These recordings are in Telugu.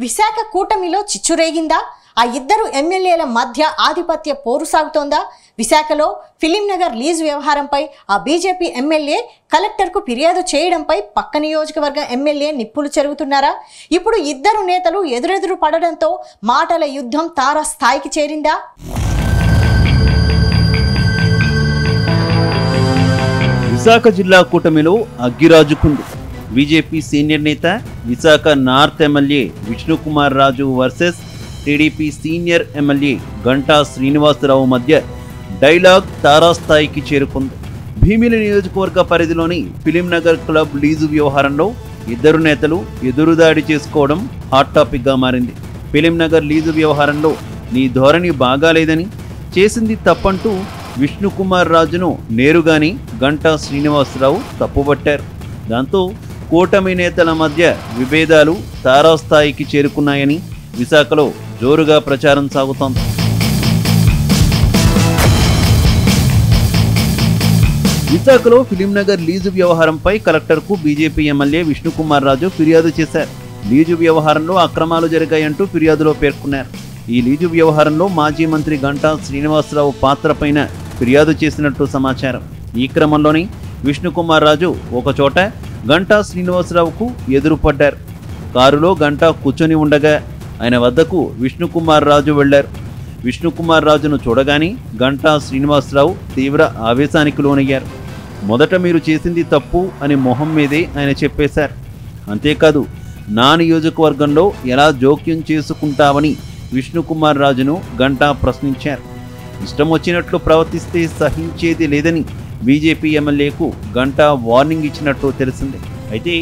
విశాఖ కూటమిలో చిచ్చురేగిందా? ఆ ఇద్దరు ఎమ్మెల్యేల మధ్య ఆధిపత్య పోరు సాగుతోందా? విశాఖలో ఫిలిం నగర్ లీజ్ వ్యవహారంపై ఆ బీజేపీ ఎమ్మెల్యే కలెక్టర్కు ఫిర్యాదు చేయడంపై పక్క నియోజకవర్గ ఎమ్మెల్యే నిప్పులు చెరుగుతున్నారా? ఇప్పుడు ఇద్దరు నేతలు ఎదురెదురు పడడంతో మాటల యుద్ధం తారస్థాయికి చేరిందా? విశాఖ జిల్లా కూటమిలో అగ్గిరాజుకుంది. బీజేపీ సీనియర్ నేత Visakha north MLA Vishnukumar Raju versus TDP senior MLA Ganta Srinivasa Rao మధ్య డైలాగ్ తారాస్థాయికి చేరుకుంది. భీమిలి నియోజకవర్గ పరిధిలోని ఫిలిం నగర్ క్లబ్ లీజు వ్యవహారంలో ఇద్దరు నేతలు ఎదురుదాడి చేసుకోవడం హాట్ టాపిక్గా మారింది. ఫిలిం నగర్ లీజు వ్యవహారంలో నీ ధోరణి బాగాలేదని, చేసింది తప్పంటూ విష్ణుకుమార్ రాజును నేరుగాని గంటా శ్రీనివాసరావు తప్పుపట్టారు. దాంతో కూటమి నేతల మధ్య విభేదాలు తారాస్థాయికి చేరుకున్నాయని విశాఖలో జోరుగా ప్రచారం సాగుతోంది. విశాఖలో ఫిలిం నగర్ లీజు వ్యవహారంపై కలెక్టర్కు బీజేపీ ఎమ్మెల్యే విష్ణుకుమార్ రాజు ఫిర్యాదు చేశారు. లీజు వ్యవహారంలో అక్రమాలు జరిగాయంటూ ఫిర్యాదులో పేర్కొన్నారు. ఈ లీజు వ్యవహారంలో మాజీ మంత్రి గంటా శ్రీనివాసరావు పాత్రపైన ఫిర్యాదు చేసినట్టు సమాచారం. ఈ క్రమంలోనే విష్ణుకుమార్ రాజు ఒకచోట గంటా శ్రీనివాసరావుకు ఎదురుపడ్డారు. కారులో గంటా కూర్చొని ఉండగా ఆయన వద్దకు విష్ణుకుమార్ రాజు వెళ్లారు. విష్ణుకుమార్ రాజును చూడగానే గంటా శ్రీనివాసరావు తీవ్ర ఆవేశానికి లోనయ్యారు. మొదట మీరు చేసింది తప్పు అని మొహం మీదే ఆయన చెప్పేశారు. అంతేకాదు, నా నియోజకవర్గంలో ఎలా జోక్యం చేసుకుంటావని విష్ణుకుమార్ రాజును గంటా ప్రశ్నించారు. ఇష్టం వచ్చినట్లు ప్రవర్తిస్తే సహించేది లేదని బీజేపీ ఎమ్మెల్యేకు గంటా వార్నింగ్ ఇచ్చినట్టు తెలిసింది. అయితే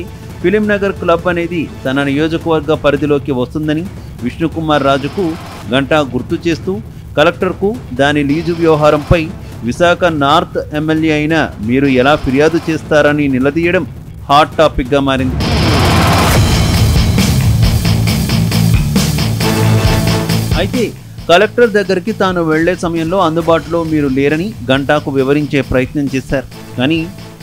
ఫిలిం నగర్ క్లబ్ అనేది తన నియోజకవర్గ పరిధిలోకి వస్తుందని విష్ణుకుమార్ రాజుకు గంటా గుర్తు చేస్తూ కలెక్టర్కు దాని లీజు వ్యవహారంపై విశాఖ నార్త్ ఎమ్మెల్యే అయిన మీరు ఎలా ఫిర్యాదు చేస్తారని నిలదీయడం హాట్ టాపిక్గా మారింది. అయితే కలెక్టర్ దగ్గరికి తాను వెళ్లే సమయంలో అందుబాటులో మీరు లేరని గంటాకు వివరించే ప్రయత్నం చేశారు. కానీ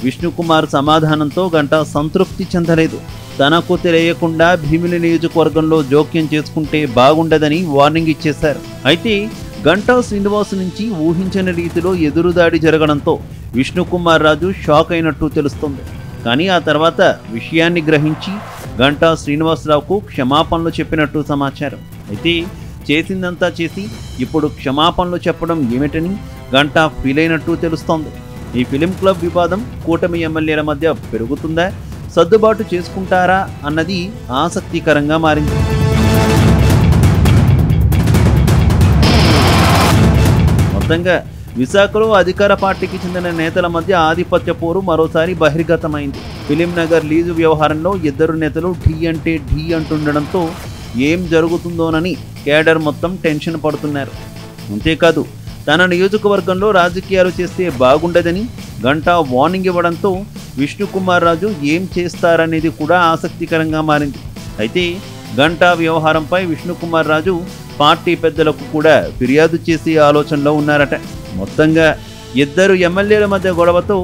విష్ణుకుమార్ సమాధానంతో గంటా సంతృప్తి చెందలేదు. తనకు తెలియకుండా భీమిలి నియోజకవర్గంలో జోక్యం చేసుకుంటే బాగుండదని వార్నింగ్ ఇచ్చేశారు. అయితే గంటా శ్రీనివాస్ నుంచి ఊహించని రీతిలో ఎదురుదాడి జరగడంతో విష్ణుకుమార్ రాజు షాక్ అయినట్టు తెలుస్తుంది. కానీ ఆ తర్వాత విషయాన్ని గ్రహించి గంటా శ్రీనివాసరావుకు క్షమాపణలు చెప్పినట్టు సమాచారం. అయితే చేసిందంతా చేసి ఇప్పుడు క్షమాపణలు చెప్పడం ఏమిటని గంటా ఫీల్ అయినట్టు తెలుస్తోంది. ఈ ఫిలిం క్లబ్ వివాదం కూటమి ఎమ్మెల్యేల మధ్య పెరుగుతుందా, సర్దుబాటు చేసుకుంటారా అన్నది ఆసక్తికరంగా మారింది. మొత్తంగా విశాఖలో అధికార పార్టీకి చెందిన నేతల మధ్య ఆధిపత్య పోరు మరోసారి బహిర్గతమైంది. ఫిలిం నగర్ లీజు వ్యవహారంలో ఇద్దరు నేతలు ఢీ అంటే ఢీ అంటుండడంతో ఏం జరుగుతుందోనని కేడర్ మొత్తం టెన్షన్ పడుతున్నారు. అంతేకాదు, తన నియోజకవర్గంలో రాజకీయాలు చేస్తే బాగుండదని గంటా వార్నింగ్ ఇవ్వడంతో విష్ణుకుమార్ రాజు ఏం చేస్తారనేది కూడా ఆసక్తికరంగా మారింది. అయితే గంటా వ్యవహారంపై విష్ణుకుమార్ రాజు పార్టీ పెద్దలకు కూడా ఫిర్యాదు చేసే ఆలోచనలో ఉన్నారట. మొత్తంగా ఇద్దరు ఎమ్మెల్యేల మధ్య గొడవతో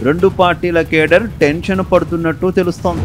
రెండు పార్టీల కేడర్ టెన్షన్ పడుతున్నట్టు తెలుస్తోంది.